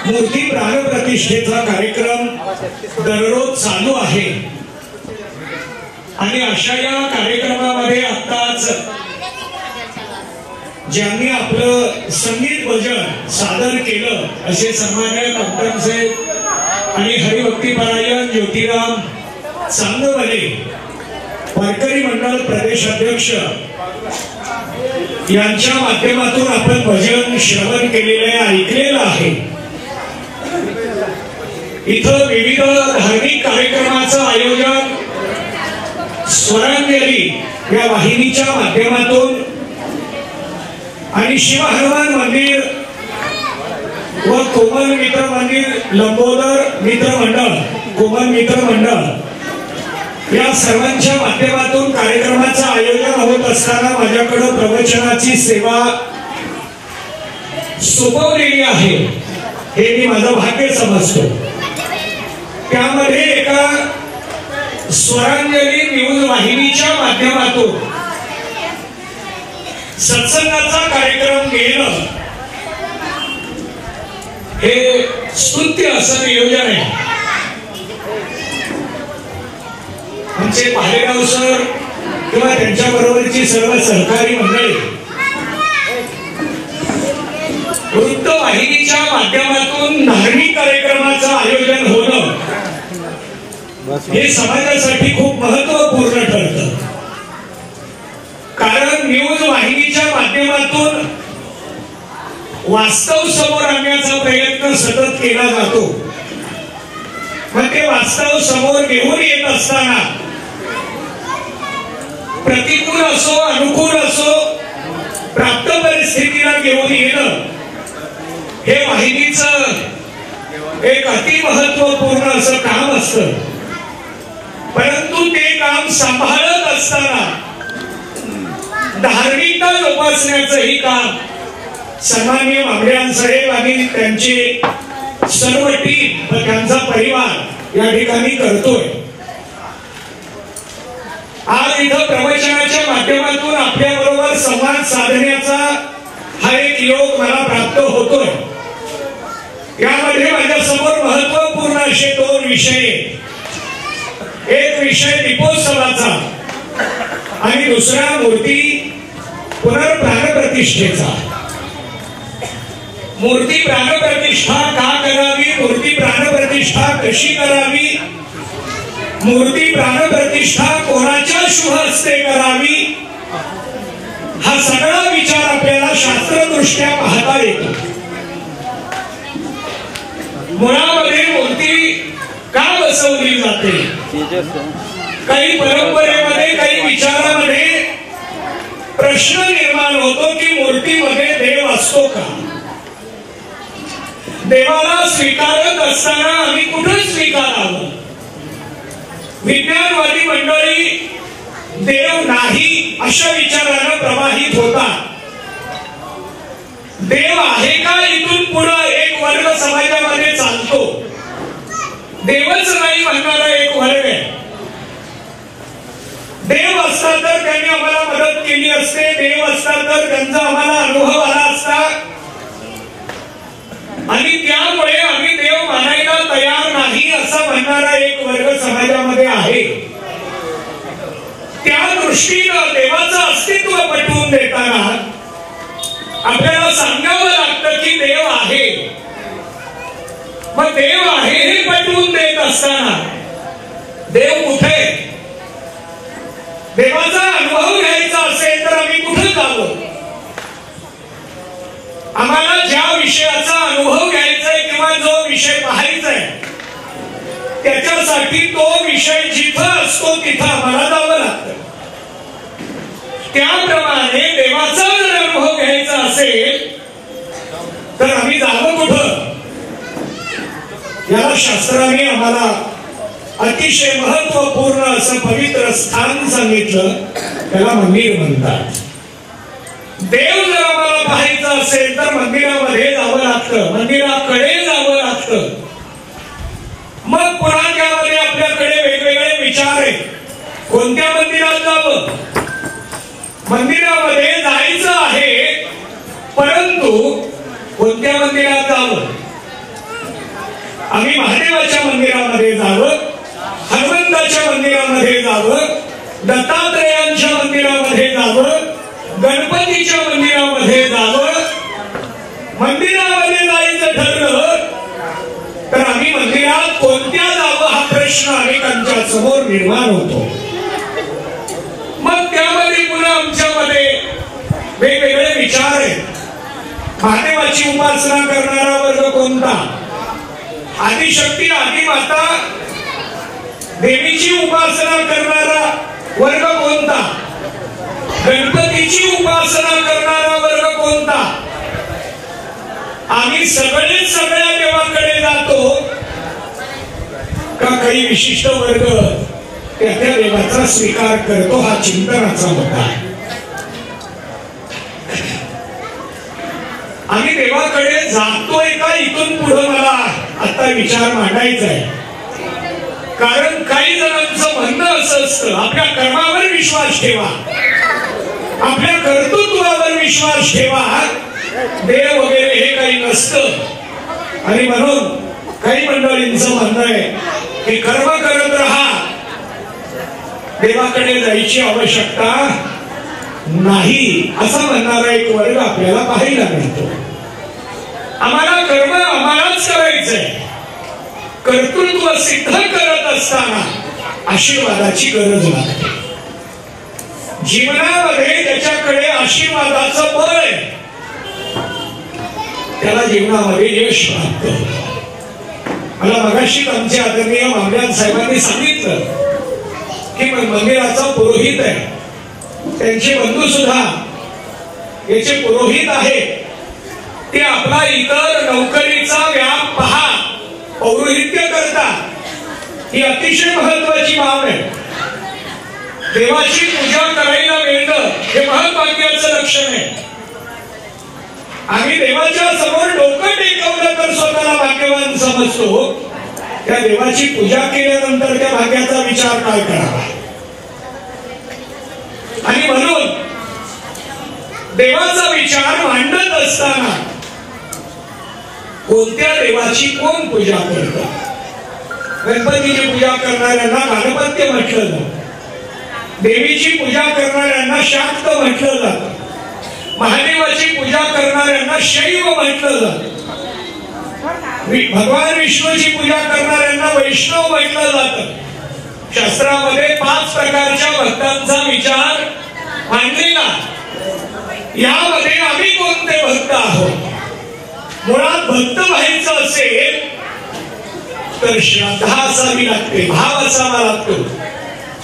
मूर्ती प्राणप्रतिष्ठेचा कार्यक्रम दररोज चालू आहे आणि अशा या कार्यक्रमामध्ये आत्ताच ज्यांनी आपलं संगीत भजन सादर केलं असे सन्माननीय कंपनचे आणि हरिभक्तीपरायण ज्योतिराम चांगवले वारकरी मंडळ प्रदेश अध्यक्ष यांच्या माध्यमातून आपण भजन श्रवण केलेले ऐकलेलं आहे। इथं विविध धार्मिक कार्यक्रमाचं आयोजन स्वरांजली या वाहिनीच्या माध्यमातून आणि शिव हनुमान मंदिर व कोमल मित्र मंदिर लंबोदर मित्र मंडळ कोमल मित्र मंडळ या सर्वांच्या माध्यमातून कार्यक्रमाचं आयोजन होत असताना माझ्याकडे प्रवचनाची सेवा सोपवलेली आहे हे मी माझं भाग्य समजतो। त्यामध्ये एका स्वरांजली न्यूज वाहिनीच्या माध्यमातून सत्संगाचा कार्यक्रम घेणं हे स्तुत्य असं नियोजन आहे। आमचे पालेगाव सर किंवा त्यांच्या बरोबरची सर्व सहकारी मंडळी वृत्तवाहिनीच्या माध्यमातून धार्मिक कार्यक्रमाचं आयोजन होणं हे समाजासाठी खूप महत्त्वपूर्ण ठरतं। कारण न्यूज वाहिनीच्या माध्यमातून वास्तव समोर आणण्याचा प्रयत्न सतत केला जातो। मग ते वास्तव समोर घेऊन येत असताना प्रतिकूल असो अनुकूल असो प्राप्त परिस्थितीला घेऊन येणं हे वाहिनीचं एक अति महत्त्वपूर्ण असं काम असतं। परंतु ते काम सांभाळत असताना धार्मिकता जोपासण्याचंही काम सन्माननीय मामड्यांसाहेब आणि त्यांचे सर्व टीम व त्यांचा परिवार या ठिकाणी करतोय। आज इथं प्रवचनाच्या माध्यमातून आपल्या बरोबर संवाद साधण्याचा हा एक योग मला प्राप्त होतोय। यामध्ये माझ्या समोर महत्त्वपूर्ण असे दोन विषय, एक विषय दीपोत्सवाचा आणि दुसरा मूर्ती पुनर्प्राणप्रतिष्ठेचा। मूर्ती प्राणप्रतिष्ठा का करावी, मूर्ती प्राणप्रतिष्ठा कशी करावी मूर्ती प्राणप्रतिष्ठा कोणाच्या शुभ हस्ते करावी, हा सगळा विचार आपल्याला शास्त्रदृष्ट्या पाहता येतो. मुळामध्ये मूर्ती का बसवली जाते, काही परंपरेमध्ये काही विचारामध्ये प्रश्न निर्माण होतो की मूर्तीमध्ये देव असतो का. देवाला स्वीकारत असताना आम्ही कुठे स्वीकारावं. विज्ञानवादी मंडळी देव नाही अशा विचारानं प्रवाहित होतात. देव आहे का इथून पुढे एक वर्ग समाजामध्ये चालतो. देवच नाही म्हणणारा एक वर्ग आहे. देव असता तर त्यांनी आम्हाला मदत केली असते, देव असता तर त्यांचा आम्हाला अनुभव आला असता, आणि त्यामुळे आम्ही देव मानायला तयार नाही असं म्हणणारा एक वर्ग समाजामध्ये आहे. त्या दृष्टीनं देवाचं अस्तित्व पटवून देताना आपल्याला सांगावं लागतं की देव आहे. मग देव आहे हे पटवून देत असताना देव कुठे, देवाचा अनुभव घ्यायचा असेल तर आम्ही कुठे जावं. आम्हाला ज्या विषयाचा अनुभव घ्यायचा आहे किंवा जो विषय पाहायचा आहे त्याच्यासाठी तो विषय जिथं असतो तिथं आम्हाला जावं लागतं. त्याप्रमाणे देवाचा जर अनुभव घ्यायचा असेल तर आम्ही जावं कुठं. याला शास्त्राने आम्हाला अतिशय महत्वपूर्ण असं पवित्र स्थान सांगितलं, त्याला मंदिर म्हणतात. देव जर आम्हाला पाहायचं असेल तर मंदिरामध्ये जावं लागतं, मंदिराकडे जावं लागतं. मग पुन्हा त्यामध्ये आपल्याकडे वेगवेगळे विचार आहेत. कोणत्या मंदिरात जावं. मंदिरामध्ये जायचं आहे, परंतु कोणत्या मंदिरात जावं. आम्ही महादेवाच्या मंदिरामध्ये जावं, हनुमंताच्या मंदिरामध्ये जावं, दत्तात्रेयांच्या मंदिरामध्ये जावं, गणपतीच्या मंदिरामध्ये जावं. मंदिरामध्ये जायचं ठरलं तर आम्ही मंदिरात कोणत्या जावं हा प्रश्न अनेकांच्या समोर निर्माण होतो. मग त्यामध्ये पुन्हा आमच्यामध्ये वेगवेगळे विचार आहेत. महादेवाची उपासना करणारा वर्ग कोणता, आदिशक्ती आदिमाता देवीची उपासना करणारा वर्ग कोणता, गणपतीची उपासना करणारा वर्ग कोणता. आम्ही सगळेच सगळ्या देवाकडे जातो का काही विशिष्ट वर्ग त्या देवाचा स्वीकार करतो, हा चिंतनाचा मुद्दा आहे. आम्ही देवाकडे जातोय का इथून पुढे मला आता विचार मांडायचा आहे. कारण काही जणांचं म्हणणं असं असतं आपल्या कर्मावर विश्वास ठेवा, आपल्या कर्तृत्वावर विश्वास ठेवा, देव वगैरे हे काही नसतं. आणि म्हणून काही मंडळींचं म्हणणं आहे की कर्म करत राहा, देवाकडे जायची आवश्यकता नाही असं म्हणणारा एक वर्ग आपल्याला पाहायला मिळतो. आम्हाला कर्म आम्हालाच करायचंय. कर्तृत्व सिद्ध करत असताना आशीर्वादाची गरज लागते. जीवनामध्ये त्याच्याकडे आशीर्वादाचं बळ आहे, त्याला जीवनामध्ये यश प्राप्त होतं. मला मगाशी आमचे आदरणीय मामल्यान साहेबांनी सांगितलं की मंदिराचा पुरोहित आहे, त्यांचे बंधू सुद्धा याचे पुरोहित आहे. ते आपला इतर नोकरीचा व्याप पहा, पौरोहित्य करतात. ही अतिशय महत्वाची बाब आहे. देवाची पूजा करायला मिळणं हे महत्वाचं लक्षण आहे. आम्ही देवाच्या समोर डोकं टेकवलं तर स्वतःला भाग्यवान समजतो. त्या देवाची पूजा केल्यानंतर त्या भाग्याचा विचार काय करावा. आणि म्हणून देवाचा विचार मांडत असताना कोणत्या देवाची कोण पूजा करतात. गणपतीची पूजा करणाऱ्यांना गणपत्य म्हटलं जातं, देवीची पूजा करणाऱ्यांना शाक्त म्हटलं जातं, महादेवाची पूजा करणाऱ्यांना शैव म्हटलं जातं, भगवान विष्णूची पूजा करणाऱ्यांना वैष्णव म्हटलं जातं. शास्त्रामध्ये 5 प्रकारच्या भक्तांचा विचार मांडलेला. यामध्ये आम्ही कोणते भक्त आहोत? मुळात भक्त व्हायचं असेल तर श्रद्धा असावी लागते, भाव असावा लागतो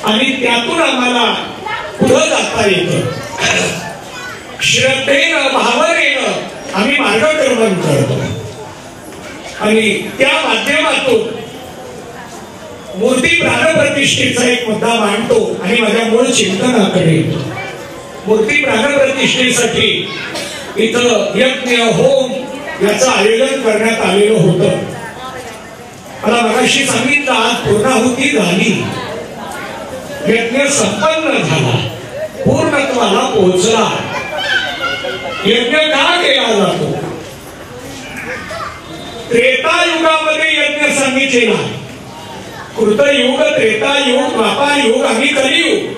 आणि त्यातून आम्हाला पुढे जाता येतं. श्रद्धेनं भावनेनं आम्ही मार्गक्रमण करतो आणि त्या माध्यमातून मूर्ती प्राणप्रतिष्ठेचा एक मुद्दा मांडतो आणि माझ्या मूळ चिंतनाकडे येतो. मूर्ती प्राणप्रतिष्ठेसाठी इथं यज्ञ होम याचं आयोजन करण्यात आलेलं होतं. मला मगाशी सांगितलं आज पूर्णाहुती झाली, यज्ञ संपन्न झाला, पूर्णत्वाला पोहोचला. यज्ञ का केला जातो? त्रेतायुगामध्ये यज्ञ सांगितलेला, कृतयुग, त्रेतायुग, द्वापारयुग आणि कलियुग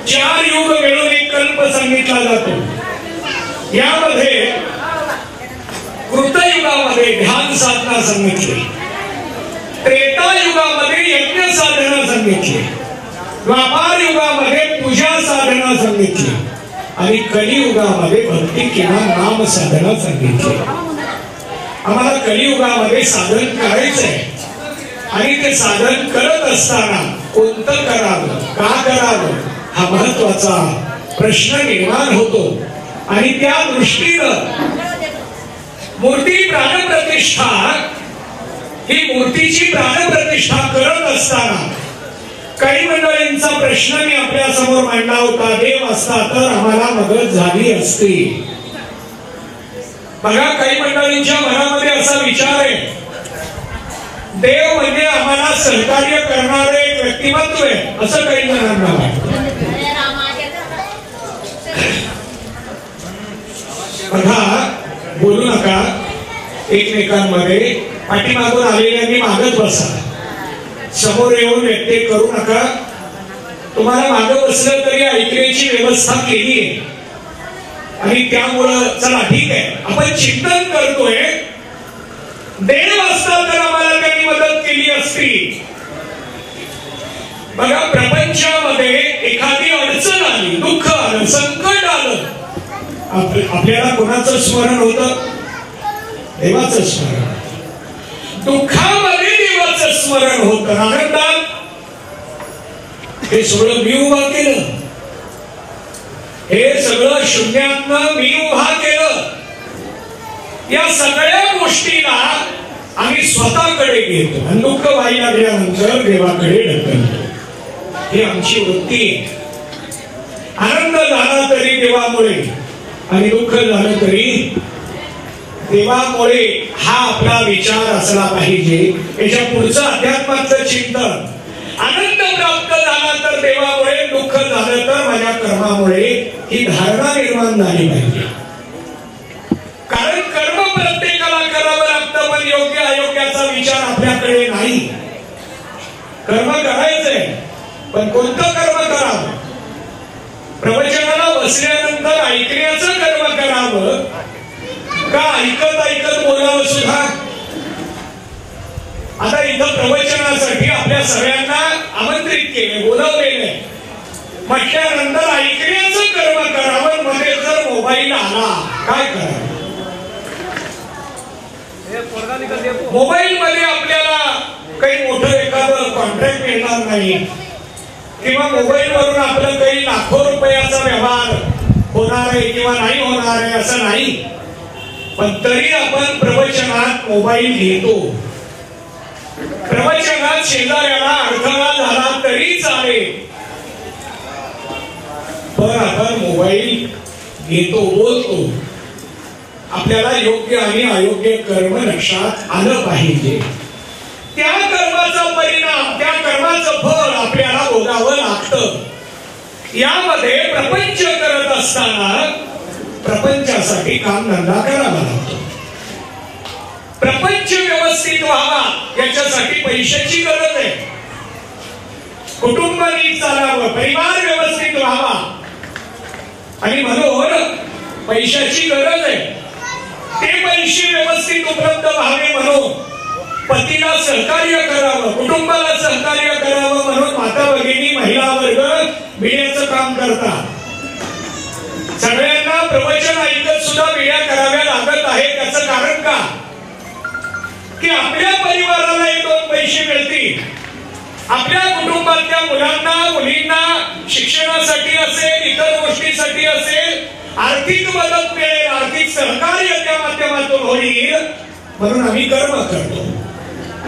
4 युग मिळून एक कल्प सांगितला जातो. यामध्ये कृतयुगामध्ये ध्यान साधना सांगितली, त्रेतायुगामध्ये यज्ञ साधना सांगितली, द्वापार युगामध्ये पूजा साधना सांगितली आणि कलियुगामध्ये भक्ती किंवा नाम साधना सांगितली. आम्हाला कलियुगामध्ये साधन करायचंय आणि ते साधन करत असताना कोणतं करावं, का करावं हा महत्वाचा प्रश्न निर्माण होतो. आणि त्या दृष्टीनं मूर्ती प्राणप्रतिष्ठा ही मूर्तीची प्राणप्रतिष्ठा करत असताना काही मंडळींचा प्रश्न मी आपल्या समोर मांडला होता, देव असता तर आम्हाला मदत झाली असती. बघा, काही मंडळींच्या मनामध्ये असा विचार आहे, देव म्हणजे आम्हाला सहकार्य करणारे एक व्यक्तिमत्व आहे असं काही जणांना वाटतं. बघा, बोलू नका एकमेकांमध्ये, पाठीमागून आलेल्यांनी मागत बसा, समोर येऊन व्यक्ती करू नका. तुम्हाला मागं बसलं तरी ऐकण्याची व्यवस्था केली आहे आणि त्यामुळं चला ठीक आहे, आपण चिंतन करतोय, देव असता तर आम्हाला त्यांनी मदत केली असती. बघा, प्रपंचामध्ये एखादी अडचण आली, दुःख आलं, संकट आलं, आपल्याला कोणाचं स्मरण होतं? देवाचं स्मरण. दुःखामध्ये देवाचं स्मरण होतं, आनंदात हे सगळं मी उभा केलं, हे सगळं शून्यातनं मी उभा केलं. या सगळ्या गोष्टीला आम्ही स्वतःकडे घेतो आणि दुःख व्हायला लागल्यानंतर देवाकडे ढकलतो. ही आमची वृत्ती आहे. आनंद झाला तरी देवामुळे आणि दुःख झालं तरी देवामुळे, हा आपला विचार असला पाहिजे. याच्या पुढचं अध्यात्माचं चिंतन, आनंद प्राप्त झाला तर देवामुळे, दुःख झालं तर माझ्या कर्मामुळे, ही धारणा निर्माण झाली पाहिजे. कारण कर्म प्रत्येकाला करावं लागतं, पण योग्य अयोग्याचा विचार आपल्याकडे नाही. कर्म करायचंय, पण कोणतं कर्म करावं? प्रवचनाला बसल्यानंतर ऐकण्याचं कर्म करावं का ऐकत ऐकत बोलावं सुद्धा? आता इथं प्रवचनासाठी आपल्या सगळ्यांना आमंत्रित केले, बोलावलेले, म्हटल्यानंतर ऐकण्याचं कर्म करावं. मध्ये जर मोबाईल आला काय करावं? मोबाईल मध्ये आपल्याला काही मोठं एखादं कॉन्ट्रॅक्ट मिळणार नाही किंवा मोबाईल वरून आपलं काही लाखो रुपयाचा व्यवहार होणार आहे किंवा नाही होणार आहे असं नाही. पण तरी आपण प्रवचनात मोबाईल घेतो. प्रवचनात शेजाऱ्याला अडथळा झाला तरी चालेल, पण आपण मोबाईल घेतो, बोलतो. आपल्याला योग्य आणि अयोग्य कर्म लक्षात आलं पाहिजे. त्या कर्माचा परिणाम, त्या कर्माचं फळ आपल्याला भोगावं लागतं. यामध्ये प्रपंच करत असताना प्रपंचासाठी काम धंदा करावा लागतो. प्रपंच व्यवस्थित व्हावा याच्यासाठी पैशाची गरज आहे. कुटुंब नीट चालावं, परिवार व्यवस्थित व्हावा आणि म्हणून पैशाची गरज आहे. ते पैसे व्यवस्थित उपलब्ध व्हावे म्हणून पतीला सहकार्य करावं, कुटुंबाला सहकार्य करावं म्हणून माता भगिनी महिला वर्ग विड्याचं काम करतात. सगळ्यांना प्रवचन ऐकत सुद्धा विड्या कराव्या लागत आहे. त्याचं कारण का? की आपल्या परिवाराला एक दोन पैसे मिळतील, आपल्या कुटुंबातल्या मुलांना मुलींना शिक्षणासाठी असेल, इतर गोष्टीसाठी असेल, आर्थिक मदत मिळेल, आर्थिक सहकार्य त्या माध्यमातून होईल म्हणून आम्ही कर्म करतो.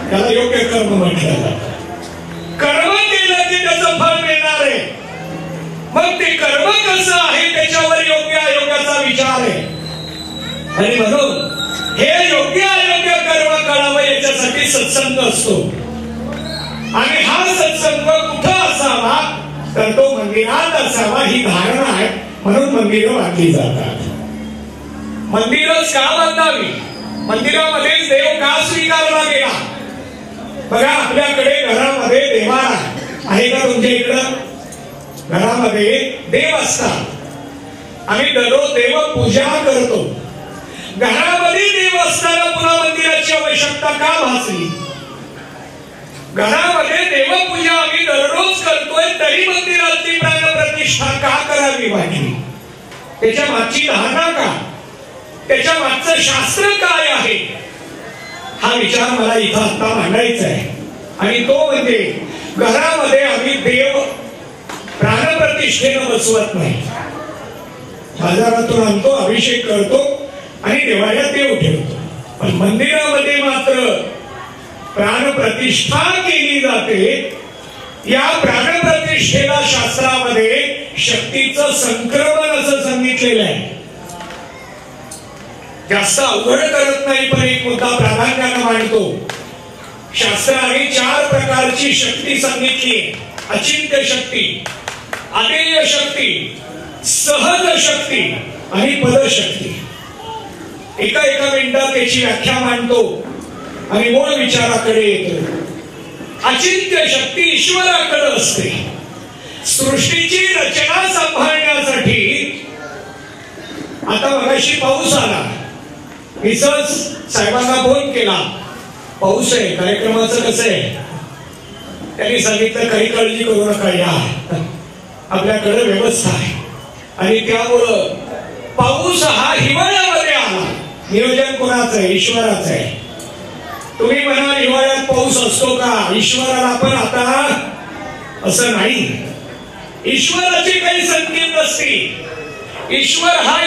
त्याला योग्य कर्म म्हटलं जातं. कर्म केलं की त्याचं फळ मिळणार आहे. मग ते कर्म कसं आहे त्याच्यावर योग्य अयोग्याचा विचार आहे. आणि म्हणून हे योग्य अयोग्य कर्म कळावं याच्यासाठी सत्संग असतो. आणि हा सत्संग कुठं असावा तर तो मंदिरात असावा ही धारणा आहे. म्हणून मंदिरं बांधली जातात. मंदिरच का बांधावी? मंदिरामध्येच देव का स्वीकारला गेला? बघा, आपल्याकडे घरामध्ये देवारा आहे का? तुमच्या इकडं घरामध्ये देव असतात. आम्ही दररोज देव पूजा करतो. घरामध्ये देव असताना पुन्हा मंदिराची आवश्यकता का भासली? घरामध्ये देवपूजा आम्ही दररोज करतोय तरी मंदिराची प्राणप्रतिष्ठा का करावी वाटली? त्याच्या मागची धारणा का? त्याच्या मागचं शास्त्र काय आहे? हा विचार मला इथं आता मांडायचा आहे. आणि तो म्हणजे घरामध्ये आम्ही देव प्राणप्रतिष्ठेनं बसवत नाही. बाजारातून आणतो, अभिषेक करतो आणि देवाऱ्यात देव ठेवतो. पण मंदिरामध्ये मात्र प्राणप्रतिष्ठा केली जाते. या प्राणप्रतिष्ठेला शास्त्रामध्ये शक्तीचं संक्रमण असं सांगितलेलं आहे. जास्त अवघड करत नाही, पण एक मुद्दा प्राधान्यानं मांडतो. शास्त्राने 4 प्रकारची शक्ती सांगितली. अचिंत्य शक्ती, अमेय शक्ती, सहज शक्ती आणि पदशक्ती. एका मिनिटात त्याची व्याख्या मांडतो आणि मूळ विचाराकडे येतो. अचिंत्य शक्ती ईश्वराकडे असते. सृष्टीची रचना सांभाळण्यासाठी आता मगाशी पाऊस आला. मी साहेबांना फोन केला, पाऊस आहे, कार्यक्रमाचं कसं आहे? त्यांनी सांगितलं काही काळजी करू नका, या आपल्याकडे व्यवस्था आहे. आणि त्यामुळं पाऊस हा हिवाळ्यामध्ये आला. नियोजन कोणाचं आहे? ईश्वराचं आहे. तुम्ही म्हणा हिवाळ्यात पाऊस असतो का? ईश्वराला पण आता असं नाही. ईश्वराचे काही संकेत असते. ईश्वर हा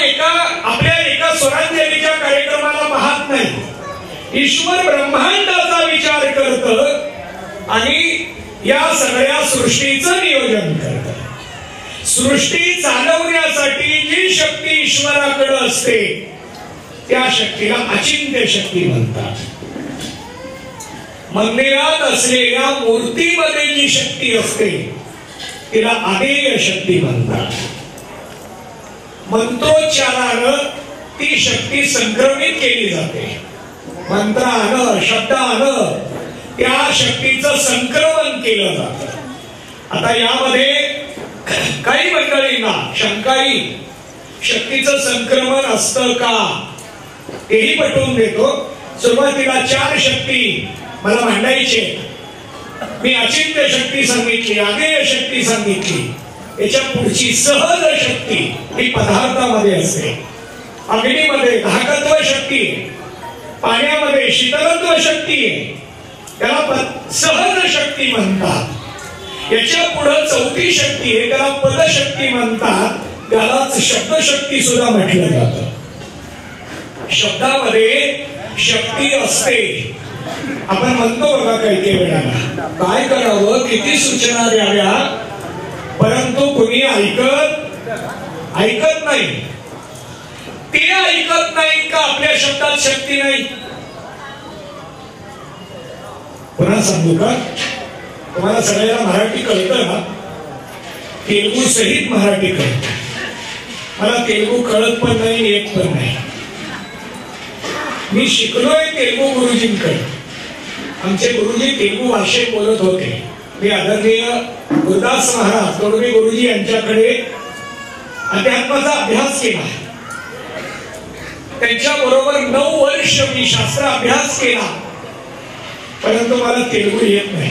आपल्या एका स्वरांजलीच्या कार्यक्रमाला पाहत नाही. ईश्वर ब्रह्मांडाचा विचार करत आणि या सगळ्या सृष्टीचं नियोजन करत. सृष्टी चालवण्यासाठी जी शक्ती ईश्वराकडे असते त्या शक्तीला अचिंत्य शक्ती म्हणतात. मंदिरात असलेल्या मूर्तीमध्ये जी शक्ती असते तिला अमेय शक्ती म्हणतात. मंत्रोच्चारानं ती शक्ती संक्रमित केली जाते. मंत्रानं, शब्दानं त्या शक्तीचं संक्रमण केलं जातं. आता यामध्ये काही मंडळींना शंका येईल, शक्तीचं संक्रमण असतं का? तेही पटवून देतो. सुरुवातीला 4 शक्ती मला मांडायचे. मी अचिंत्य शक्ती सांगितली, अमेय शक्ती सांगितली. याच्या पुढची सहज शक्ती ही पदार्थामध्ये असते. अग्नीमध्ये धाकत्व शक्ती, पाण्यामध्ये शीतलत्व शक्ती आहे, त्याला सहज शक्ती म्हणतात. याच्या पुढे 4थी शक्ती आहे, त्याला पदशक्ती म्हणतात. त्यालाच शब्दशक्ती सुद्धा म्हटलं जातं. शब्दामध्ये शक्ती असते. आपण म्हणतो बघा काही वेळाला काय करावं, किती सूचना द्याव्या, परंतु कुणी ऐकत नाही. ते ऐकत नाही का आपल्या शब्दात शक्ती नाही? पुन्हा सांगू का? तुम्हाला सगळ्याला मराठी कळतं ना? तेलुगू सहित मराठी कळतं. मला तेलुगू कळत पण नाही, येत पण नाही. मी शिकलोय तेलुगू गुरुजींकडे. आमचे गुरुजी तेलुगू भाषेत बोलत होते. मी आदरणीय गुरुदास महाराज तोडवी गुरुजी यांच्याकडे अध्यात्माचा अभ्यास केला. त्यांच्या बरोबर 9 वर्ष मी शास्त्र अभ्यास केला. परंतु मला तेलुगू येत नाही.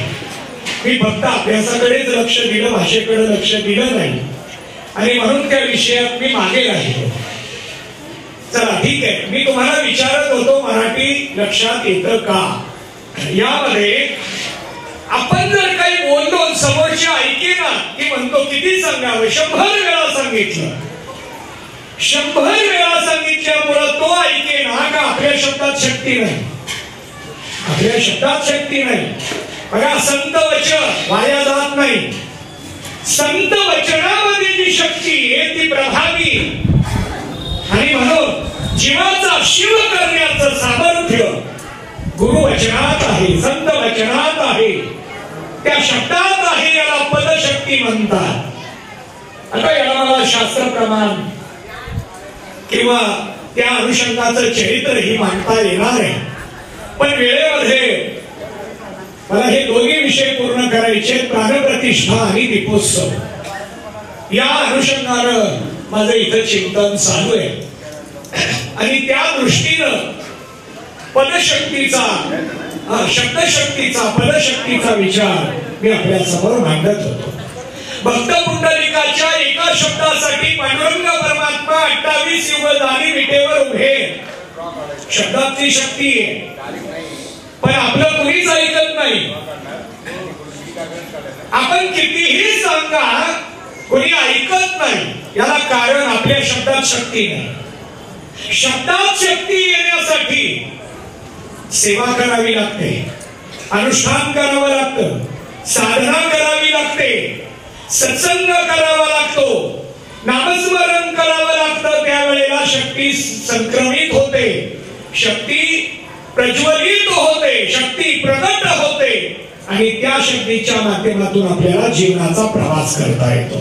मी फक्त अभ्यासाकडेच लक्ष दिलं, भाषेकडे लक्ष दिलं नाही आणि म्हणून त्या विषयात मी मागे राहिलो. चला ठीक आहे, मी तुम्हाला विचारत होतो मराठी लक्षात येतं का. यामध्ये आपण जर काही बोलतो समोरचे ऐके ना की म्हणतो किती सांगावं, 100 वेळा सांगितलं, 100 वेळा सांगितल्यामुळं तो ऐके ना का आपल्या शब्दात शक्ती नाही, आपल्या शब्दात शक्ती नाही. बघा संत वचन वाया जात नाही. संत वचनामध्ये जी शक्ती आहे ती प्रभावी आणि म्हणून जीवाचा शिव करण्याचं सामर्थ्य गुरुवचनात आहे, संत वचनात आहे, त्या शब्दात आहे. याला पदशक्ती म्हणतात. आता याला मला शास्त्र प्रमाण किंवा त्या अनुषंगाचं चरित्र ही मांडता येणार आहे, पण वेळेमध्ये मला हे दोन्ही विषय पूर्ण करायचे, प्राणप्रतिष्ठा आणि दीपोत्सव. या अनुषंगानं माझं इथं चिंतन चालू आहे आणि त्या दृष्टीनं पदशक्तीचा, शब्दशक्तीचा, पदशक्तीचा विचार मी आपल्या समोर मांडत होतो. भक्त पुंडलिकाच्या एका शब्दासाठी पांडुरंग परमात्मा 28 युग झाली विटेवर उभे. शब्दाची शक्ती आहे, पण आपलं कुणीच ऐकत नाही. आपण कितीही सांगा कोणी ऐकत नाही. याला कारण आपल्या शब्दात शक्ती नाही. शब्दात शक्ती येण्यासाठी सेवा करावी लागते, अनुष्ठान करावं लागतं, साधना करावी लागते, सत्संग करावा लागतो, नामस्मरण करावं लागतं. त्यावेळेला शक्ती संक्रमित होते, शक्ती प्रज्वलित होते, शक्ती प्रगट होते आणि त्या शक्तीच्या माध्यमातून आपल्याला जीवनाचा प्रवास करता येतो.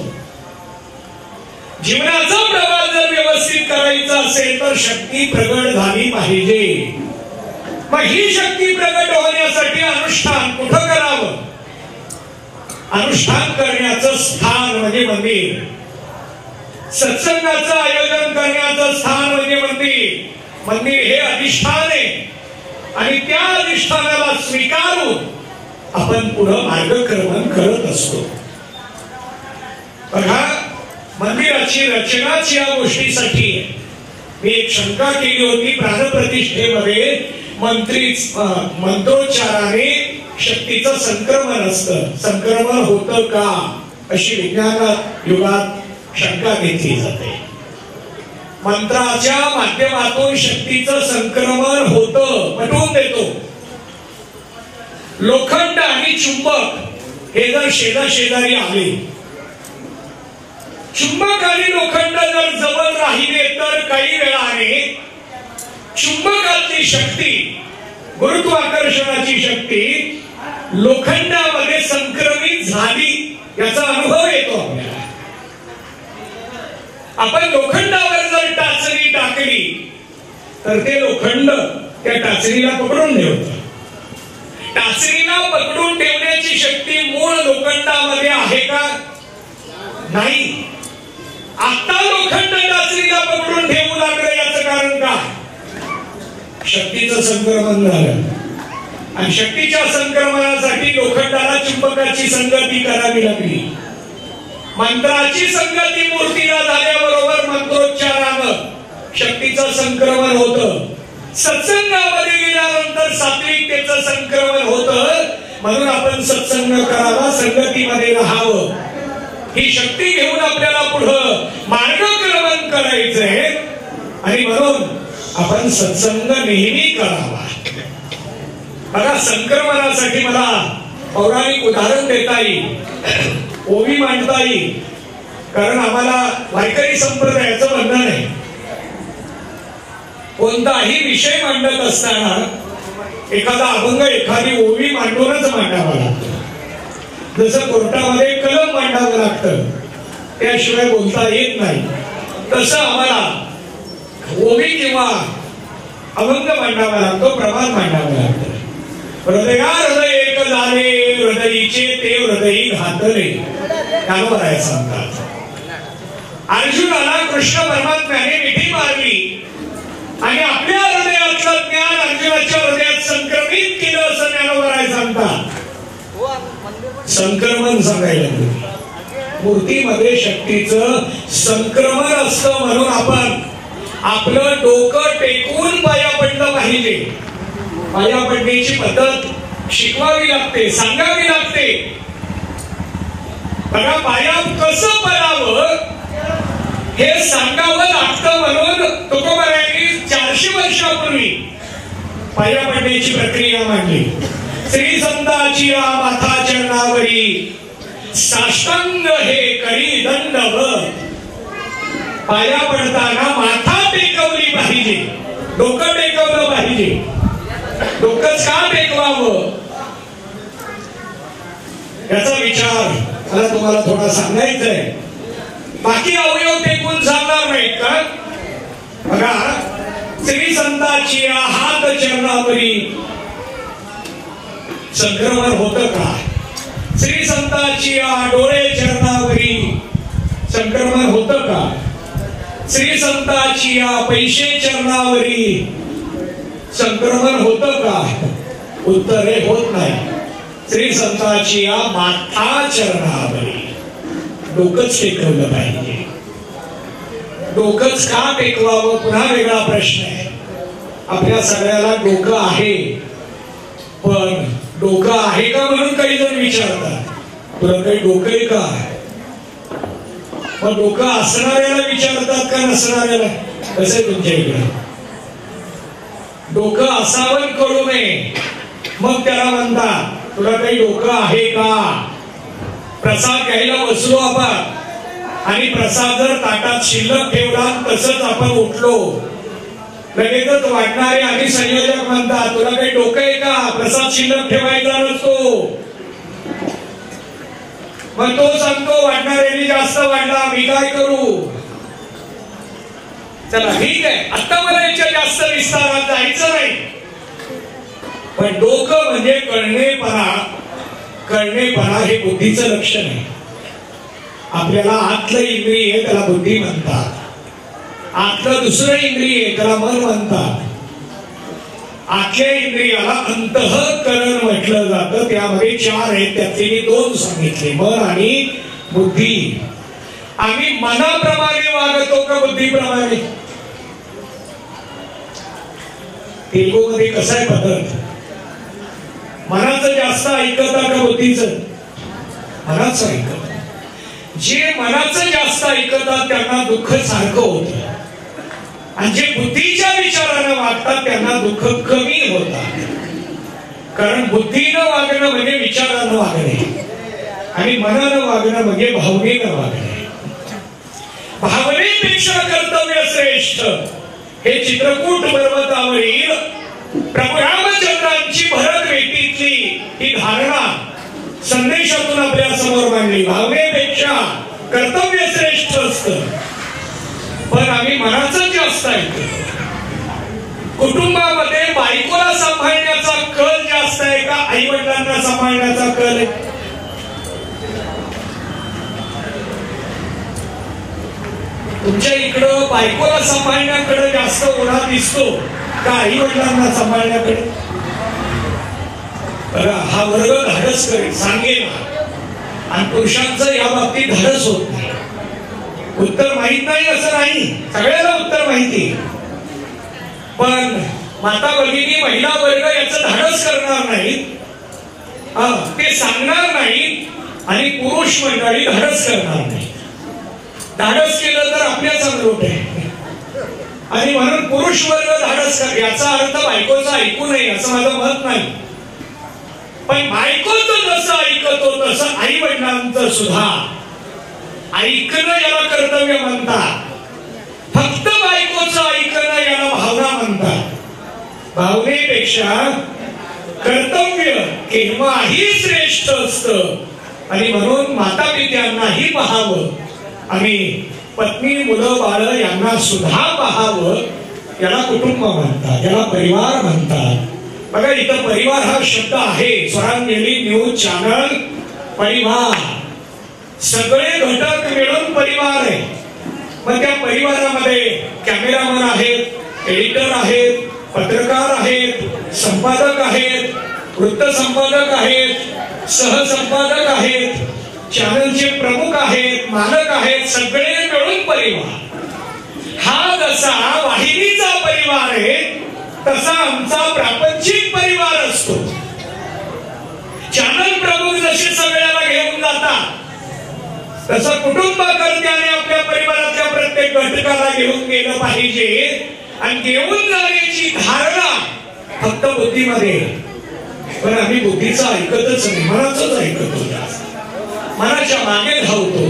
जीवनाचा प्रवास जर व्यवस्थित करायचा असेल तर शक्ती प्रगट झाली पाहिजे. मग ही शक्ती प्रगट होण्यासाठी अनुष्ठान कुठं करावं? अनुष्ठान करण्याचं स्थान म्हणजे मंदिर, सत्संगाचं आयोजन करण्याचं स्थान म्हणजे मंदिर. मंदिर हे अधिष्ठान आहे आणि त्या अधिष्ठानाला स्वीकारून आपण पुढं मार्गक्रमण करत असतो. बघा, मंदिराची रचनाच या गोष्टीसाठी आहे. मी एक शंका केली होती, प्राणप्रतिष्ठेमध्ये मंत्रोच्चाराने शक्तीचं संक्रमण असतं, संक्रमण होतं का अशी विज्ञानात युगात शंका घेतली जाते. मंत्राच्या माध्यमातून शक्तीचं संक्रमण होतं, पटवून देतो. लोखंड आणि चुंबक हे जर शेजारी आले, चुंबक आणि लोखंड जर जवळ राहिले तर काही वेळाने चुंबकाची शक्ती, गुरुत्वाकर्षणाची शक्ती लोखंडामध्ये संक्रमित झाली याचा अनुभव येतो आपल्याला. आपण लोखंडावर जर टाचणी टाकली तर ते लोखंड त्या टाचणीला पकडून ठेवतं. टाचणीला पकडून ठेवण्याची शक्ती मूळ लोखंडामध्ये आहे का? नाही. आता लोखंड टाचणीला पकडून ठेवू लागलं, याचं कारण काय? शक्तीचं संक्रमण झालं आणि शक्तीच्या संक्रमणासाठी लोखंडाला चुंबकाची संगती करावी लागली. मंत्राची संगती मूर्तीला झाल्याबरोबर मंत्रोच्चारानं शक्तीचं संक्रमण होतं. सत्संगामध्ये गेल्यानंतर सात्विकतेचं संक्रमण होतं. म्हणून आपण सत्संग करावा, संगतीमध्ये राहावं. ही शक्ती घेऊन आपल्याला पुढं मार्गक्रमण करायचंय आणि म्हणून आपण सत्संग नेहमी करावा. बघा, संक्रमणासाठी मला पौराणिक उदाहरण देता येईल, ओवी मांडता येईल, कारण आम्हाला वारकरी संप्रदायाचं बंधन आहे. कोणताही विषय मांडत असताना एखादा अभंग, एखादी ओवी मांडूनच मांडावा लागतो. जसं कोर्टामध्ये कलम मांडावं लागतं, त्याशिवाय बोलता येत नाही, तसं आम्हाला ओवी किंवा अभंग मांडावा लागतो, प्रमाण मांडावं लागतं. हृदया हृदय एक झाले, हृदयीचे ते हृदयी घातले, ज्ञानोबराय सांगतात. अर्जुनाला कृष्ण परमात्म्याने मिठी मारली आणि आपल्या हृदयातलं ज्ञान अर्जुनाच्या हृदयात संक्रमित केलं असं ज्ञानोबराय काय सांगता? संक्रमण सांगायला लागले. मूर्तीमध्ये शक्तीचं संक्रमण असतं म्हणून आपण आपलं डोकं टेकून पाया पडलं पाहिजे. पाया पडण्याची पद्धत शिकवावी लागते, सांगावी लागते. बघा, पाया कसं पडावं हे सांगावं लागतं म्हणून तुकोबारायांनी 400 वर्षापूर्वी पाया पडण्याची प्रक्रिया मांडली. श्री संताची माथा चरणावरी साष्टांग हे करी दंडवत. पाया पडताना माथा टेकवली पाहिजे, डोकं टेकवलं पाहिजे. डोकंच का टेकवावं याचा विचार मला तुम्हाला थोडा सांगायचा आहे. बाकी अवयव टेकून सांगणार नाहीत का? बघा, श्री संताची हात चरणावरी संक्रमण होतं का? श्री संताची डोळे चरणावरी संक्रमण होतं का? श्री संताची पैसे चरणावरी संक्रमण होतं का? उत्तर हे होत नाही. श्री संताची माथा चरणावरी डोकंच टेकवलं पाहिजे. डोकंच का टेकवावं पुन्हा वेगळा प्रश्न आहे. आपल्या सगळ्याला डोकं आहे, पण डोकं आहे का म्हणून काही जण विचारतात, तुला काही डोकं आहे का? मग डोकं असणाऱ्याला विचारतात का नसणाऱ्याला? कसं आहे तुमच्या इकडे? डोकं असावं करू नये, मग त्याला म्हणतात तुला काही डोकं आहे का? प्रसाद घ्यायला बसलो आपण आणि प्रसाद जर ताटात शिल्लक ठेवला तसंच आपण उठलो, लगेचच वाटणारे आणि संयोजक म्हणतात तुला काही डोकं आहे का? प्रसाद शिल्लक ठेवायचा नसतो. मग तो सांगतो वाटणाऱ्यांनी जास्त वाढला, मी काय करू? चला ठीक आहे, आता मला याच्या जास्त विस्तारात जायचं नाही. पण डोकं म्हणजे कळणेपणा. कळणेपणा हे बुद्धीचं लक्षण आहे. आपल्याला आतलं इंद्रिय त्याला बुद्धी म्हणतात, आतलं दुसरं इंद्रिय त्याला मन म्हणतात. आतल्या इंद्रियाला अंतःकरण म्हटलं जातं. त्यामध्ये 4 आहेत, त्यातले मी 2 सांगितले, मन आणि बुद्धी. आम्ही मनाप्रमाणे वागतो का बुद्धीप्रमाणे? तेलुगूमध्ये कसं आहे पद्धत? मनाचं जास्त ऐकता का बुद्धीचं? मनाचं ऐकत. जे मनाचं जास्त ऐकतात त्यांना दुःख सारखं होतं, आणि जे बुद्धीच्या विचारानं वागतात त्यांना दुःख कमी होतात. कारण बुद्धीनं वागणं म्हणजे विचारानं वागणे, आणि मनानं वागणं म्हणजे भावनेनं वागणे. भावनेपेक्षा कर्तव्य श्रेष्ठ हे चित्रकूट पर्वतावरील प्रभू रामचंद्रांची भरत भेटीतली ही धारणा संदेशातून आपल्या समोर मांडली. भावनेपेक्षा कर्तव्य श्रेष्ठ असतं, पण आम्ही मनाचं जास्त ऐकतो. कुटुंबामध्ये बायकोला सांभाळण्याचा कल जास्त आहे का आई वडिलांना सांभाळण्याचा कल आहे? तुमच्या इकडं बायकोला सांभाळण्याकडे जास्त ओढा दिसतो का आई वडिलांना सांभाळण्याकडे? हा वर्ग धाडस करेल, सांगेल, आणि पुरुषांचं या बाबतीत धाडस होत नाही. उत्तर माहित नाही असं नाही, सगळ्याला उत्तर माहिती, पण माता भगिनी महिला वर्ग याचं धाडस करणार नाहीत, ते सांगणार नाहीत, आणि पुरुष मंडळी धाडस करणार नाही. धाडस केलं तर आपल्याच अंगलट आहे, आणि म्हणून पुरुष वर्ग धाडस कर. याचा अर्थ बायकोचा ऐकू नये असं माझं मत नाही, पण बायकोचं जसं ऐकतो तसं आई वडिलांचं सुद्धा ऐकणं याला कर्तव्य म्हणतात. फक्त बायकोचं ऐकणं याला भावना म्हणतात. भावनेपेक्षा कर्तव्य केव्हाही श्रेष्ठ असतं, आणि म्हणून माता पित्यांनाही पाहावं, आणि पत्नी मुलं बाळ यांना सुद्धा पाहावं. याला कुटुंब म्हणतात, याला परिवार म्हणतात. बघा, इथं परिवार हा शब्द आहे. स्वरांजली न्यूज चॅनल परिवार, सगळे घटक मिळून परिवार आहे. मग त्या परिवारामध्ये कॅमेरामन आहेत, एडिटर आहेत, पत्रकार आहेत, संपादक आहेत, वृत्तसंपादक आहेत, सहसंपादक आहेत, चॅनलचे प्रमुख आहेत, मालक आहेत, सगळे मिळून परिवार. हा जसा वाहिनीचा परिवार आहे तसा आमचा प्रापंचिक परिवार असतो. चॅनल प्रमुख जसे सगळ्याला घेऊन जातात तसं कुटुंबकर्त्याने आपल्या परिवाराच्या प्रत्येक घटकाला घेऊन गेलं पाहिजे. आणि घेऊन जाण्याची धारणा फक्त बुद्धीमध्ये, पण आम्ही बुद्धीचं ऐकतच नाही, मनाचंच ऐकतो, मनाच्या मागे धावतो.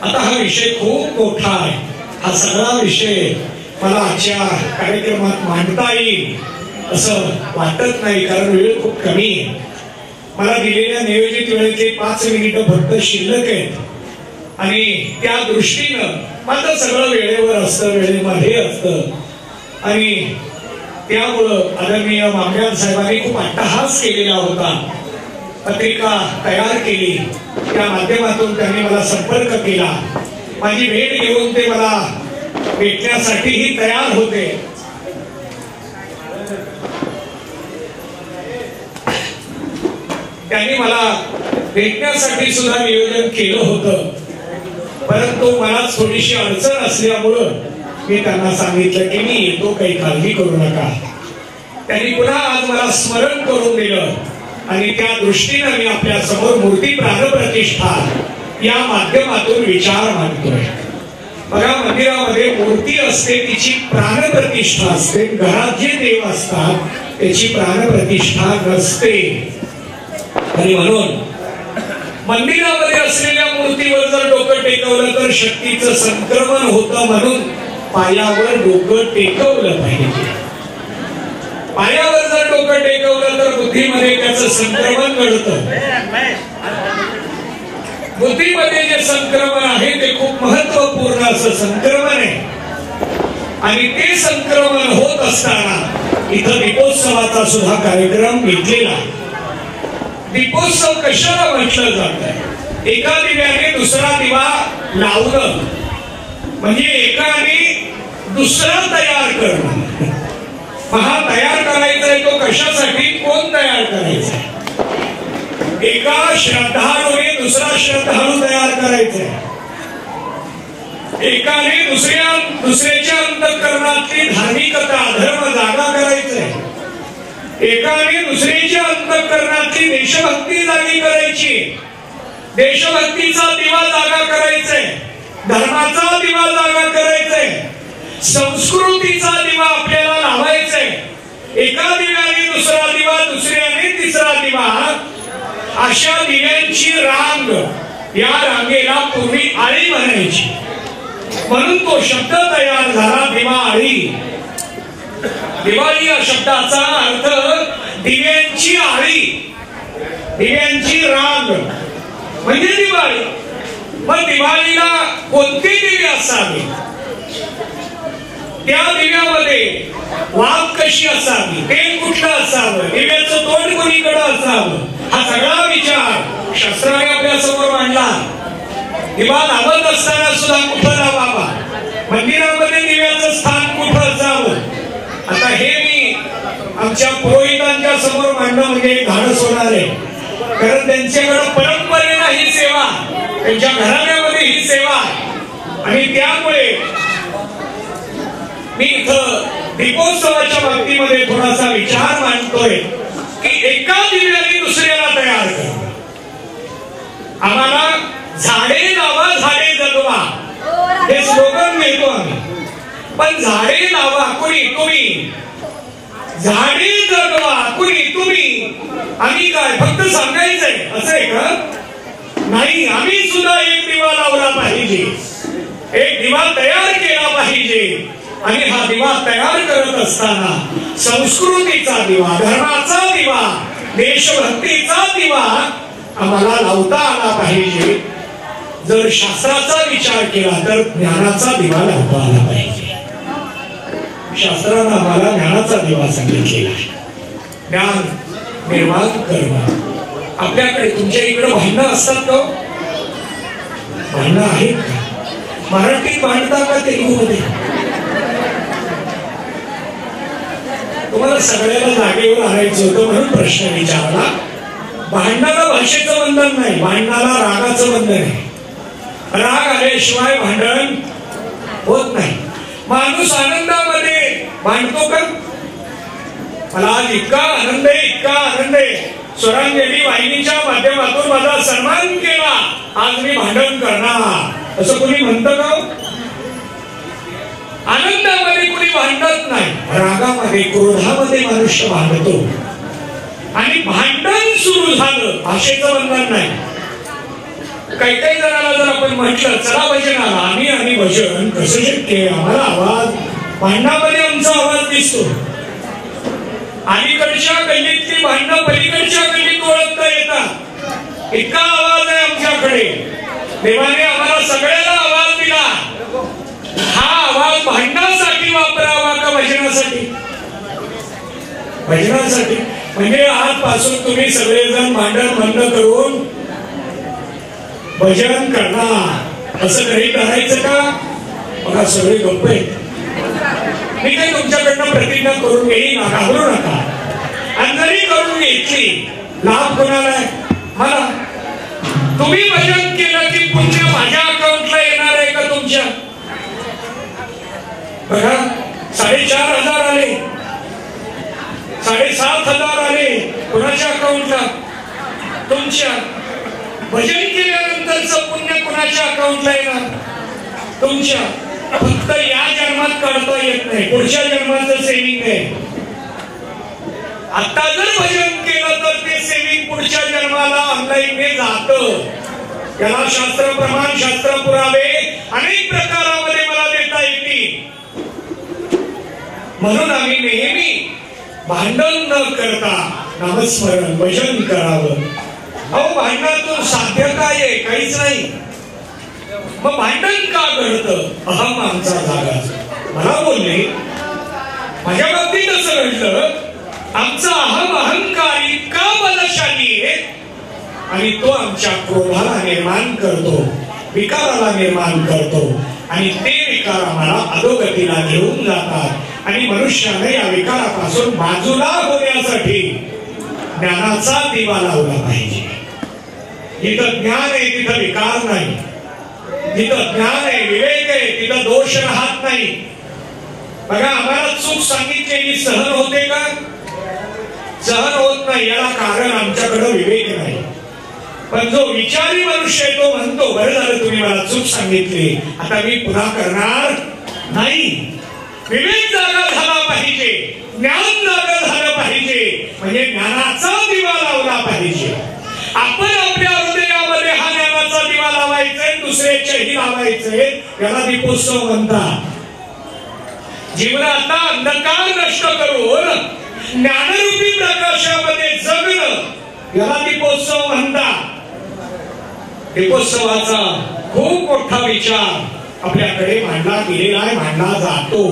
आता हा विषय खूप मोठा आहे. हा सगळा विषय मला आजच्या कार्यक्रमात मांडता येईल असं वाटत नाही, कारण वेळ खूप कमी आहे. मला दिलेल्या नियोजित वेळेचे 5 मिनिटं फक्त शिल्लक आहेत आणि त्या दृष्टीनं माझं सगळं वेळेवर असतं, वेळेमध्ये असतं. आणि त्यामुळं आदरणीय मामलेदार साहेबांनी खूप अट्टहास केलेला होता. पत्रिका तयार केली, त्या माध्यमातून त्यांनी मला संपर्क केला. माझी भेट घेऊन ते मला भेटण्यासाठीही तयार होते. त्यांनी मला भेटण्यासाठी सुद्धा नियोजन केलं होतं, परंतु मला थोडीशी अडचण असल्यामुळं मी त्यांना सांगितलं की मी येतो, काही काळजी करू नका. त्यांनी पुन्हा आज मला स्मरण करून दिलं आणि त्या दृष्टीनं मी आपल्या समोर मूर्ती प्राणप्रतिष्ठा या माध्यमातून विचार मांडतोय. बघा, मंदिरामध्ये मूर्ती असते, तिची प्राणप्रतिष्ठा असते. घरात जे देव असतात त्याची प्राणप्रतिष्ठा नसते. आणि म्हणून मंदिरामध्ये असलेल्या मूर्तीवर जर डोकं टेकवलं तर शक्तीचं संक्रमण होतं. म्हणून पायावर डोकं टेकवलं पाहिजे. पायावर जर डोकं टेकवलं तर बुद्धीमध्ये त्याचं संक्रमण घडतं. बुद्धीमध्ये जे संक्रमण आहे ते खूप महत्वपूर्ण असं संक्रमण आहे. आणि ते संक्रमण होत असताना इथं दीपोत्सवाचा सुद्धा कार्यक्रम घेतलेला. दीपोत्सव कशाला म्हटलं जातं? एका दिव्याने दुसरा दिवा लावणं म्हणजे एकाने दुसरा तयार करणं. हा तयार करायचा आहे तो कशासाठी? कोण तयार करायचा? एका श्रद्धाळूने दुसरा श्रद्धाळू तयार करायचा. एकाने दुसऱ्याच्या अंतःकरणातली धार्मिकता, धर्म जागा करायचंय. एकाने दुसऱ्याच्या अंतःकरणातली देशभक्ती जागी करायची. देशभक्तीचा दिवा जागा करायचाय, धर्माचा दिवा जागा करायचाय, संस्कृतीचा दिवा आपल्याला लावायचाय. एका दिव्याने दुसरा दिवा, दुसऱ्याने तिसरा दिवा, अशा दिव्यांची रांग, या रांगेला पूर्वी आळी म्हणायची. म्हणून तो शब्द तयार झाला, दिवा आळी. दिवाळी या शब्दाचा अर्थ दिव्यांची आळी, दिव्यांची रांग म्हणजे दिवाळी. मग दिवाळीला कोणते दिवे असावे? त्या दिव्यामध्ये वाफ कशी असावी, तेल कुठलं असावं, दिव्याचं तोंड कोणीकडे असावं, हा सगळा विचार शास्त्राने आपल्या समोर मांडला. दिवा लावत असताना सुद्धा कुठं लावावा, मंदिरामध्ये दिव्याचं स्थान कुठं असावं. आता हे मी आमच्या पुरोहितांच्या समोर मांडणं म्हणजे धाडस होणार आहे, कारण त्यांच्याकडे परंपरेला ही सेवा, त्यांच्या घराण्यामध्ये ही सेवा. आणि त्यामुळे मी इथं दीपोत्सवाच्या बाबतीमध्ये थोडासा विचार मांडतोय की एका दिव्याने दुसऱ्याला तयार करा. आम्हाला झाडे लावा, झाडे जगवा हे स्लोगन घेतो आम्ही, पण झाडे लावा कुणी? तुम्ही. झाडे जगवा कुणी? तुम्ही. आम्ही काय फक्त सांगायचंय असं आहे का? नाही, आम्ही सुद्धा एक दिवा लावला पाहिजे, एक दिवा तयार केला पाहिजे. आणि हा दिवा तयार करत असताना संस्कृतीचा दिवा, धर्माचा दिवा, देशभक्तीचा दिवा आम्हाला लावता आला पाहिजे. जर शास्त्राचा विचार केला तर ज्ञानाचा दिवा लावता आला पाहिजे. शास्त्रानं आम्हाला ज्ञानाचा दिवा सांगितलेला आहे. ज्ञान निर्माण करणं. आपल्याकडे तुमच्या इकडे भांडणं असतात का? भांडणं आहेत का? मराठीत भांडतात का तेलुगूमध्ये? तुम्हाला सगळ्याला जागेवर आणायचं होतं म्हणून प्रश्न विचारला. भांडणाला भाषेचं बंधन नाही, भांडणाला रागाचं बंधन आहे. राग आल्याशिवाय भांडण होत नाही. माणूस आनंदामध्ये भांडतो का? मला आज इतका आनंद आहे, इतका आनंद आहे, स्वरांजली वाहिनीच्या माध्यमातून माझा सन्मान केला, आज मी भांडण करणार असं कोणी म्हणतं का? आनंदामध्ये कोणी भांडत नाही, रागामध्ये क्रोधामध्ये मनुष्य भांडतो. आणि भांडण सुरू झालं, भाषेचं बंधन नाही. काही काही जणांना जर आपण म्हटलं चला भजनाला, आम्ही आणि भजन कसं शक्य आहे, आम्हाला आवाज भांडणामध्ये आमचा आवाज दिसतो. अलीकडच्या गल्लीतली भांडणं पलीकडच्या गल्लीत ओळखता येतात, इतका आवाज आहे आमच्याकडे. देवाने आम्हाला सगळ्याला आवाज दिला. हा आवाज भांडणासाठी वापरावा का भजनासाठी? भजनासाठी. म्हणजे आजपासून तुम्ही सगळेजण भांडण बंद करून भजन करणार, असं काही करायचं का? बघा सगळे गप्प आहेत. मी काही तुमच्याकडनं प्रतिज्ञा करून घेईन, घाबरू नका. आणि जरी करून घेतली, लाभ कोणाला आहे? मला. तुम्ही भजन केलं की पुण्य माझ्या अकाउंटला येणार आहे का तुमच्या? बघा 4,500 आले, 7,500 आले कुणाच्या अकाउंटला? तुमच्या. भजन केल्यानंतरचं पुण्य कुणाच्या अकाउंटला येणार? तुमच्या. फक्त या जन्मात काढता येत नाही, पुढच्या जन्माचं सेविंग आहे. आता जर भजन केलं तर ते सेविंग पुढच्या जन्माला ऑनलाईनने जातं. त्याला शास्त्र प्रमाण, शास्त्र पुरावे अनेक प्रकारामध्ये मला देता येतील. म्हणून आम्ही नेहमी भांडण न करता नामस्मरण भजन करावं. अहो भांडणातून साध्य काय आहे? काहीच नाही. मग भांडण का घडतं? अहम आमचा जागा. मला बोलले माझ्या बाबतीत असं घडलं, आमचा अहम अहंकार इतका बलशाली आहे आणि तो आमच्या क्रोधाला निर्माण करतो, विकाराला निर्माण करतो. आणि ते विकार आम्हाला अधोगतीला घेऊन जातात. आणि मनुष्याने या विकारापासून बाजूला होण्यासाठी ज्ञानाचा दिवा लावला पाहिजे. जिथं ज्ञान आहे तिथं विकार नाही, जिथं ज्ञान आहे, विवेक आहे, तिथं दोष राहत नाही. बघा आम्हाला चूक सांगितलेली सहन होते का? सहन होत नाही. याला कारण आमच्याकडे विवेक नाही. पण जो विचारी मनुष्य आहे तो म्हणतो बरं झालं तुम्ही मला चूक सांगितली, आता मी पुन्हा करणार नाही. विवेक जागा झाला पाहिजे, ज्ञान जागा झालं पाहिजे, म्हणजे ज्ञानाचा दिवा लावला पाहिजे. आपण आपल्या हृदयामध्ये हा ज्ञानाचा दिवा लावायचा, दुसऱ्याच्याही लावायचे. याला दीपोत्सव म्हणतात. जीवनातला अंधकार नष्ट करून ज्ञानरूपी प्रकाशामध्ये जगणं याला दीपोत्सव म्हणतात. दीपोत्सवाचा खूप मोठा विचार आपल्याकडे मांडला गेलेला आहे, मांडला जातो.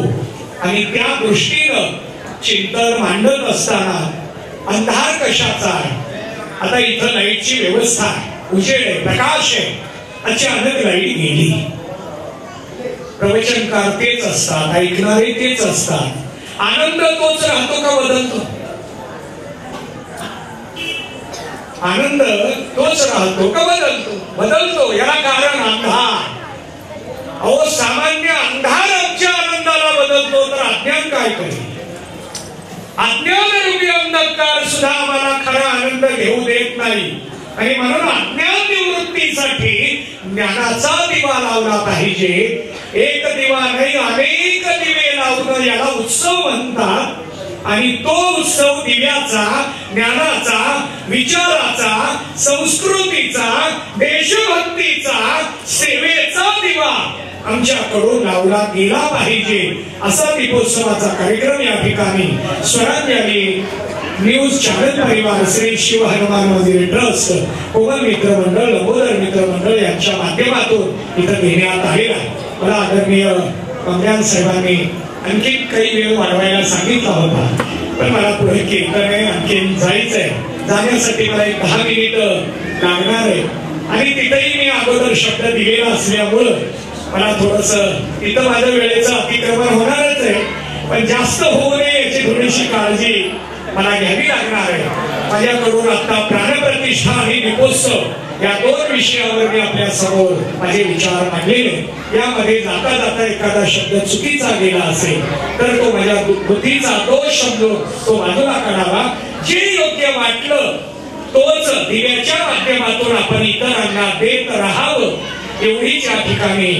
आणि त्या दृष्टीनं चिंतन मांडत असताना अंधार कशाचा आहे? आता इथं लाईटची व्यवस्था आहे, उजेड आहे, प्रकाश आहे. अचानक लाईट गेली, प्रवचनकार तेच असतात, ऐकणारे तेच असतात. आनंद तोच राहतो का बदलतो? आनंद तोच राहतो का बदलतो? बदलतो. याला कारण अंधार. अहो सामान्य अंधार आमच्या आनंदाला बदलतो तर अज्ञान काय करेल? अज्ञानरूपी अंधकार सुद्धा आम्हाला खरा आनंद घेऊ देत नाही. आणि म्हणून अज्ञान निवृत्तीसाठी ज्ञानाचा दिवा लावला पाहिजे. एक दिवा नाही, अनेक दिवे लावणं याला उत्सव म्हणतात. आणि तो उत्सव दिव्याचा, ज्ञानाचा, विचाराचा, संस्कृतीचा, देशभक्तीचा, सेवेचा दिवा आमच्याकडून लावला गेला पाहिजे. असा दीपोत्सवाचा कार्यक्रम या ठिकाणी स्वरांजली न्यूज चॅनल परिवार, श्री शिव हनुमान मंदिर ट्रस्ट, कोमल मित्र मंडळ, लंबोदर मित्र मंडळ यांच्या माध्यमातून इथं घेण्यात आलेला आहे. मला आदरणीय कमल्यान साहेबांनी आणखी काही वेळ वाढवायला सांगितला होता, पण मला पुढे कीर्तन आणखी जायचंय. जाण्यासाठी मला एक 10 मिनिट लागणार आहे. आणि तिथेही मी अगोदर शब्द दिलेला असल्यामुळं मला थोडस इथं माझ्या वेळेचं अतिक्रमण होणारच आहे. पण जास्त होऊ नये याची थोडीशी काळजी मला घ्यावी लागणार आहे. माझ्याकडून आता प्राणप्रतिष्ठा आणि दीपोत्सव या 2 विषयावर मी आपल्या समोर माझे विचार मांडलेले. यामध्ये जाता जाता एखादा शब्द चुकीचा गेला असेल तर तो माझ्या बुद्धीचा दोष समजून तो बाजूला काढावा. जे योग्य वाटलं तोच दिव्याच्या माध्यमातून आपण इतरांना देत राहावं एवढीच या ठिकाणी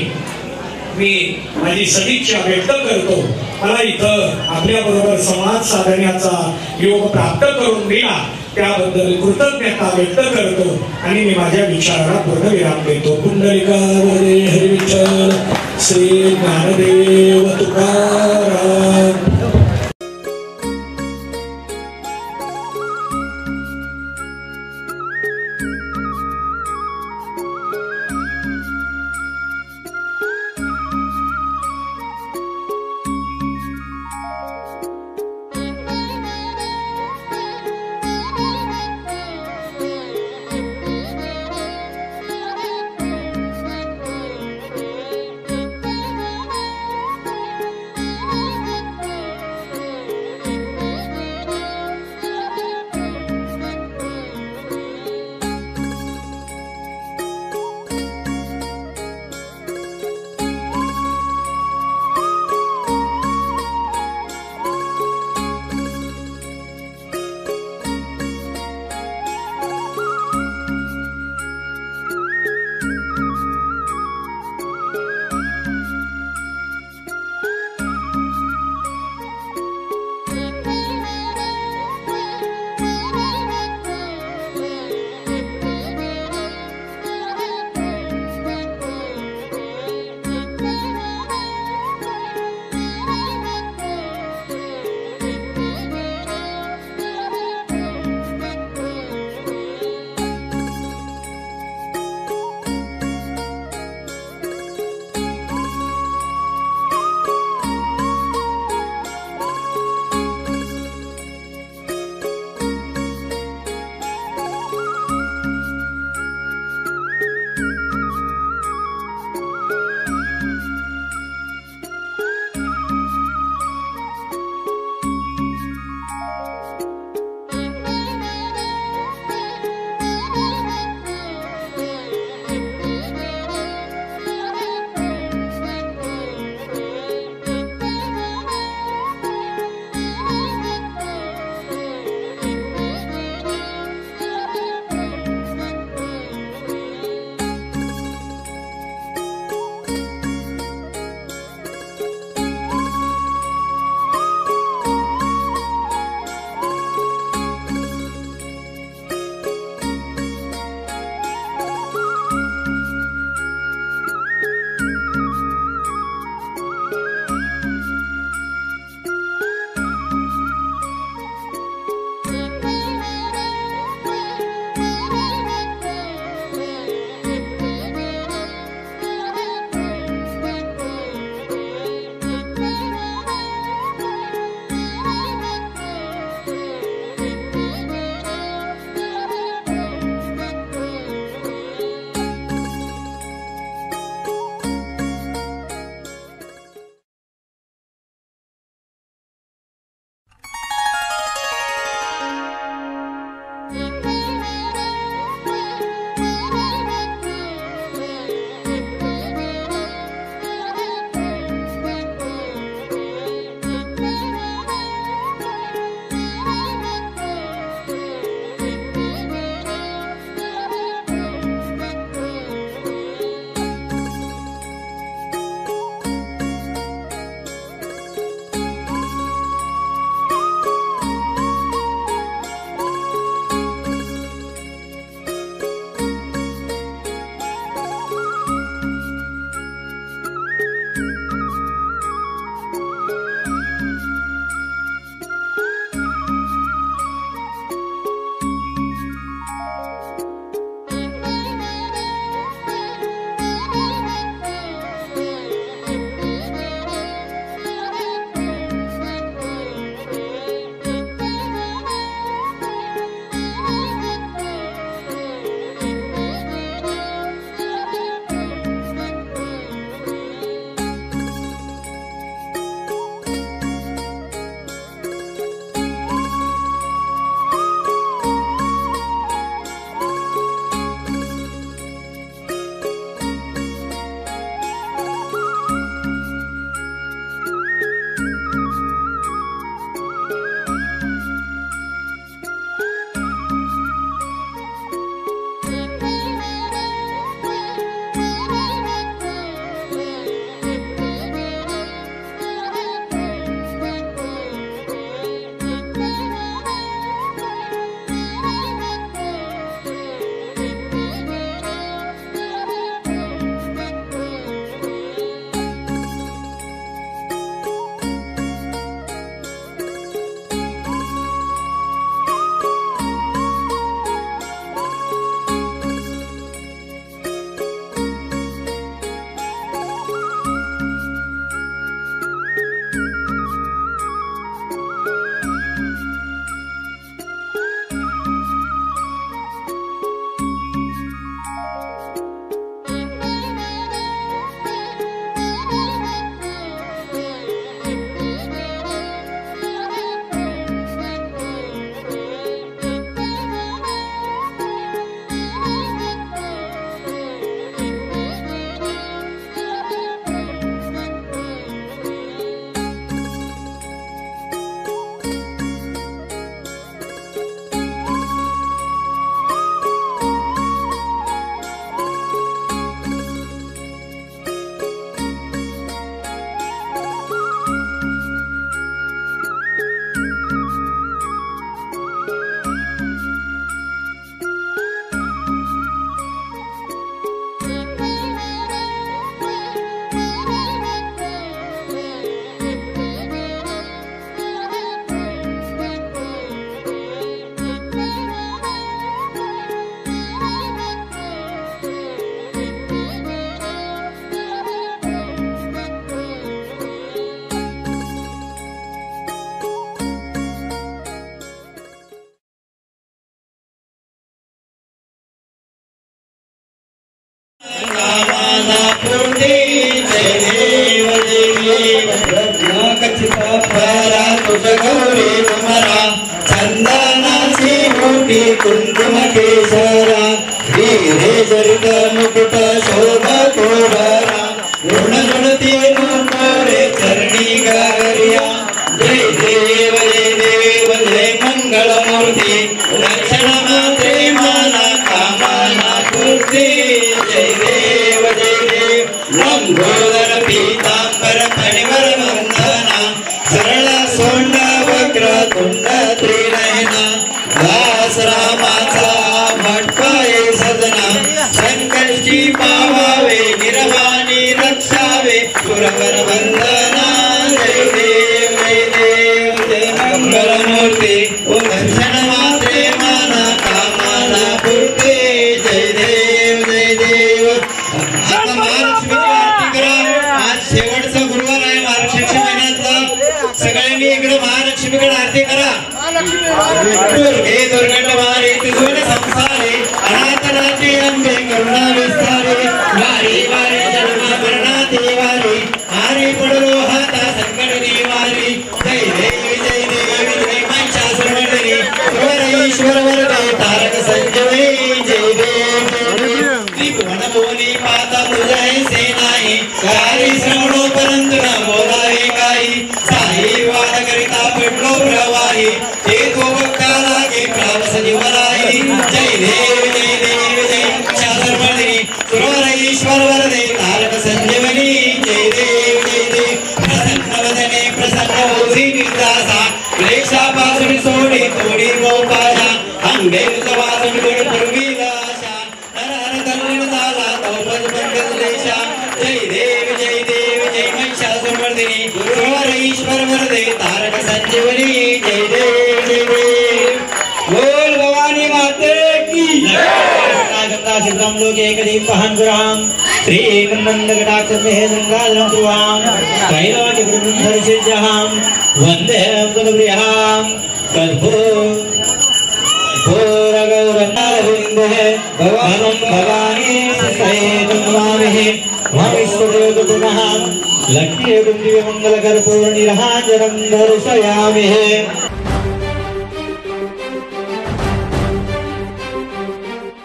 मी माझी सदिच्छा व्यक्त करतो. मला इथं आपल्या बरोबर संवाद साधण्याचा योग प्राप्त करून दिला त्याबद्दल कृतज्ञता व्यक्त करतो आणि मी माझ्या विचाराला पूर्णविराम देतो. पुंडलिकावरे हरी विठ्ठल श्री ज्ञानदेव तुकाराम. सुरवर वंदना जय देव जय मंगलमूर्ती ओ दर्शन मात्रे माना कामना पूर्ती जय देव आता महालक्ष्मी आरती करा आज शेवटचा गुरुवार आहे मार्गशीर्ष महिन्यातला सगळ्यांनी इकडे महालक्ष्मीकडे आरती करा दुर्गे दुर्गटवारी तुझोड संसारे अनाथनाथी अंबे करुणा विस्तारे वारी वारी जन्म मरणाती वारी आरे पडलो हाता संकट निवारी जय देवी जय महिषासुरमर्दिनी सुर ईश्वर वरदे तारक संजयी जय देव त्रिभुवन मोनी पाता तुझे सेनाई कारी श्रवणो परंतु न बोलावे काही साई वाद करिता पडलो प्रवाही ते तो भक्ता लागे प्राण सजीवराई जय देव जय महिषासुरमर्दिनी सुर ईश्वर वरदे तारक संजीवनी जय देव प्रसन्न वदने प्रसन्न होसी निर्दासा क्लेशापासून सोडी तोडी गोपाशा अंबे वासून गोड पूर्वी आशा नर हर तल्लीन झाला तो पंच देशा जय देव जय महिषासुरमर्दिनी सुर ईश्वर वरदे तारक संजीवनी जय देव बोल भवानी माते की गंगा सिद्धम लोके कदीप पहन श्री नंद कटाक्ष में गंगाधरम ध्रुवाम कैलाश ब्रह्मधर सिद्धहाम वंदे पदप्रियाम भवानी लक्ष्मी मंगल कर्पूर निरहांजनम दर्शयामि।